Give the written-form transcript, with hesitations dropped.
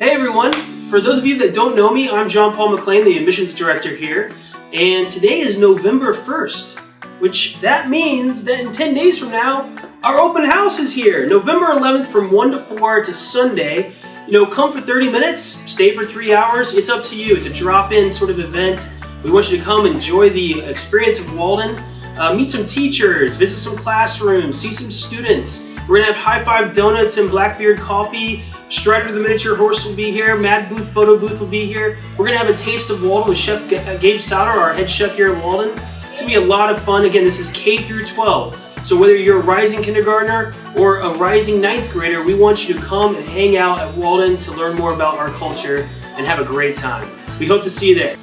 Hey everyone, for those of you that don't know me, I'm John Paul McLean, the admissions director here, and today is November 1st, which that means that in 10 days from now, our open house is here. November 11th from 1 to 4, it's a Sunday. Come for 30 minutes, stay for 3 hours, it's up to you. It's a drop-in sort of event. We want you to come enjoy the experience of Walden, meet some teachers, visit some classrooms, see some students. We're gonna have High Five Donuts and Blackbeard Coffee. Strider the Miniature Horse will be here. Mad Booth Photo Booth will be here. We're gonna have a taste of Walden with Chef Gabe Sauter, our head chef here at Walden. It's gonna be a lot of fun. Again, this is K through 12. So whether you're a rising kindergartner or a rising 9th grader, we want you to come and hang out at Walden to learn more about our culture and have a great time. We hope to see you there.